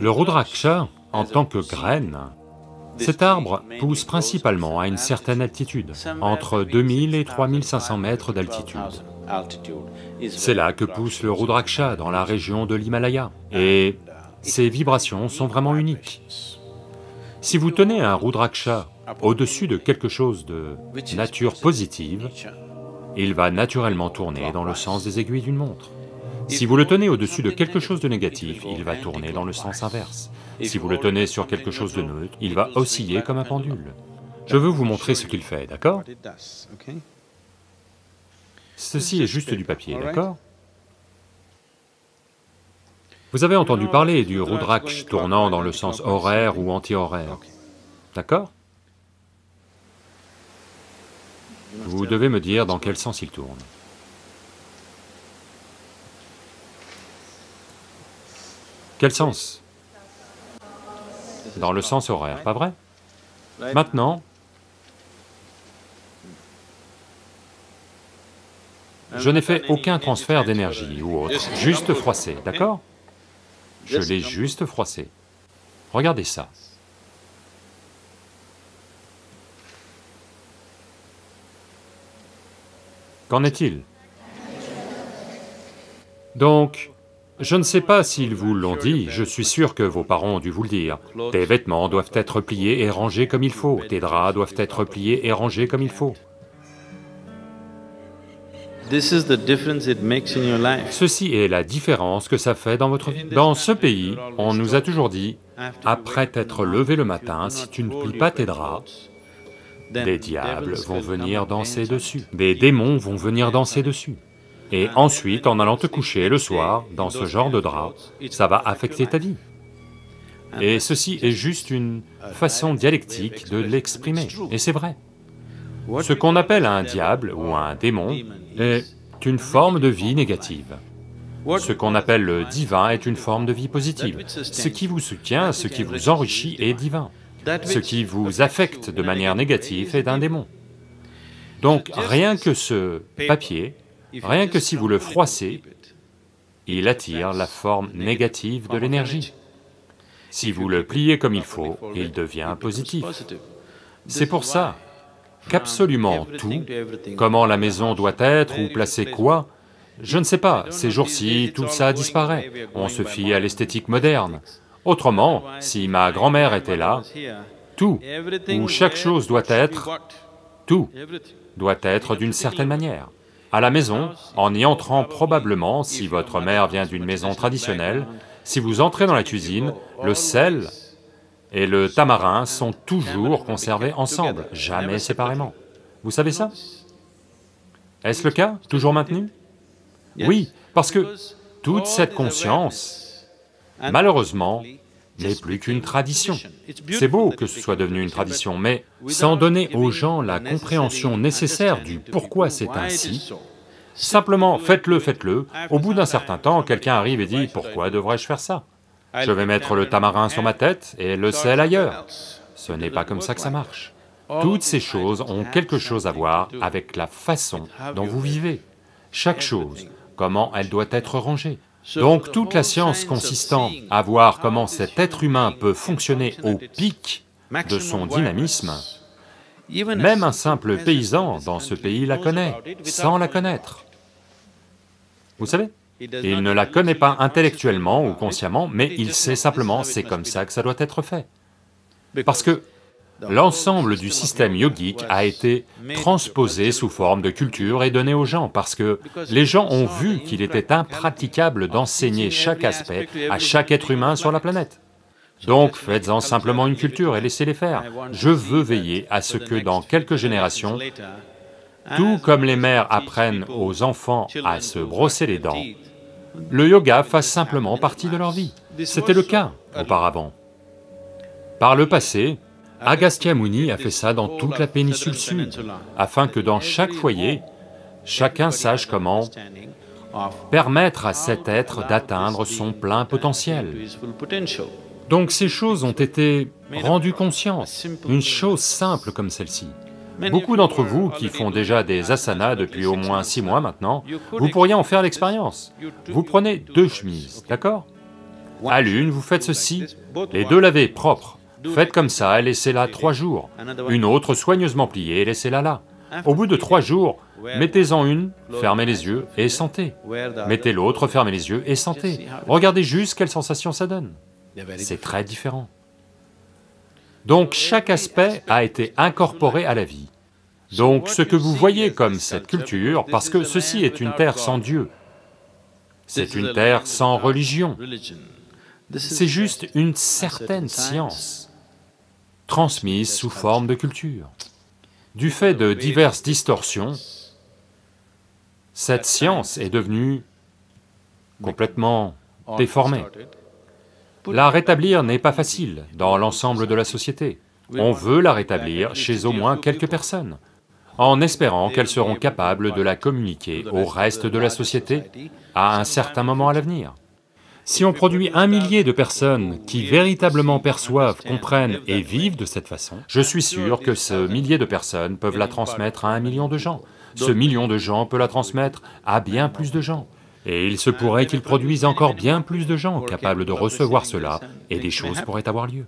Le Rudraksha, en tant que graine, cet arbre pousse principalement à une certaine altitude, entre 2000 et 3500 mètres d'altitude. C'est là que pousse le Rudraksha, dans la région de l'Himalaya, et ces vibrations sont vraiment uniques. Si vous tenez un Rudraksha au-dessus de quelque chose de nature positive, il va naturellement tourner dans le sens des aiguilles d'une montre. Si vous le tenez au-dessus de quelque chose de négatif, il va tourner dans le sens inverse. Si vous le tenez sur quelque chose de neutre, il va osciller comme un pendule. Je veux vous montrer ce qu'il fait, d'accord? Ceci est juste du papier, d'accord? Vous avez entendu parler du Rudraksh tournant dans le sens horaire ou anti-horaire, d'accord? Vous devez me dire dans quel sens il tourne. Quel sens? Dans le sens horaire, pas vrai? Maintenant, je n'ai fait aucun transfert d'énergie ou autre, juste froissé, d'accord? Je l'ai juste froissé. Regardez ça. Qu'en est-il? Donc, je ne sais pas s'ils vous l'ont dit, je suis sûr que vos parents ont dû vous le dire. Tes vêtements doivent être pliés et rangés comme il faut, tes draps doivent être pliés et rangés comme il faut. Ceci est la différence que ça fait dans votre vie. Dans ce pays, on nous a toujours dit, après t'être levé le matin, si tu ne plies pas tes draps, des diables vont venir danser dessus, des démons vont venir danser dessus. Et ensuite, en allant te coucher le soir, dans ce genre de drap, ça va affecter ta vie. Et ceci est juste une façon dialectique de l'exprimer, et c'est vrai. Ce qu'on appelle un diable ou un démon est une forme de vie négative. Ce qu'on appelle le divin est une forme de vie positive. Ce qui vous soutient, ce qui vous enrichit est divin. Ce qui vous affecte de manière négative est un démon. Donc rien que ce papier, rien que si vous le froissez, il attire la forme négative de l'énergie. Si vous le pliez comme il faut, il devient positif. C'est pour ça qu'absolument tout, comment la maison doit être ou placer quoi, je ne sais pas, ces jours-ci, tout ça disparaît, on se fie à l'esthétique moderne. Autrement, si ma grand-mère était là, tout, ou chaque chose doit être, tout, doit être d'une certaine manière. À la maison, en y entrant probablement, si votre mère vient d'une maison traditionnelle, si vous entrez dans la cuisine, le sel et le tamarin sont toujours conservés ensemble, jamais séparément. Vous savez ça? Est-ce le cas, toujours maintenu? Oui, parce que toute cette conscience, malheureusement, n'est plus qu'une tradition. C'est beau que ce soit devenu une tradition, mais sans donner aux gens la compréhension nécessaire du pourquoi c'est ainsi, simplement faites-le, faites-le, au bout d'un certain temps, quelqu'un arrive et dit « pourquoi devrais-je faire ça? Je vais mettre le tamarin sur ma tête et le sel ailleurs. » Ce n'est pas comme ça que ça marche. Toutes ces choses ont quelque chose à voir avec la façon dont vous vivez. Chaque chose, comment elle doit être rangée. Donc toute la science consistant à voir comment cet être humain peut fonctionner au pic de son dynamisme, même un simple paysan dans ce pays la connaît, sans la connaître. Vous savez, il ne la connaît pas intellectuellement ou consciemment, mais il sait simplement c'est comme ça que ça doit être fait. Parce que l'ensemble du système yogique a été transposé sous forme de culture et donné aux gens, parce que les gens ont vu qu'il était impraticable d'enseigner chaque aspect à chaque être humain sur la planète. Donc faites-en simplement une culture et laissez-les faire. Je veux veiller à ce que dans quelques générations, tout comme les mères apprennent aux enfants à se brosser les dents, le yoga fasse simplement partie de leur vie. C'était le cas auparavant. Par le passé, Agastya Muni a fait ça dans toute la péninsule sud, afin que dans chaque foyer, chacun sache comment permettre à cet être d'atteindre son plein potentiel. Donc ces choses ont été rendues conscientes, une chose simple comme celle-ci. Beaucoup d'entre vous qui font déjà des asanas depuis au moins 6 mois maintenant, vous pourriez en faire l'expérience. Vous prenez 2 chemises, d'accord? À l'une, vous faites ceci, les deux lavez, propres. Faites comme ça et laissez-la 3 jours. Une autre soigneusement pliée et laissez-la là. Au bout de 3 jours, mettez-en une, fermez les yeux et sentez. Mettez l'autre, fermez les yeux et sentez. Regardez juste quelle sensation ça donne. C'est très différent. Donc chaque aspect a été incorporé à la vie. Donc ce que vous voyez comme cette culture, parce que ceci est une terre sans Dieu, c'est une terre sans religion, c'est juste une certaine science, transmise sous forme de culture. Du fait de diverses distorsions, cette science est devenue complètement déformée. La rétablir n'est pas facile dans l'ensemble de la société. On veut la rétablir chez au moins quelques personnes, en espérant qu'elles seront capables de la communiquer au reste de la société à un certain moment à l'avenir. Si on produit 1 millier de personnes qui véritablement perçoivent, comprennent et vivent de cette façon, je suis sûr que ce millier de personnes peuvent la transmettre à 1 million de gens. Ce million de gens peut la transmettre à bien plus de gens. Et il se pourrait qu'ils produisent encore bien plus de gens capables de recevoir cela, et des choses pourraient avoir lieu.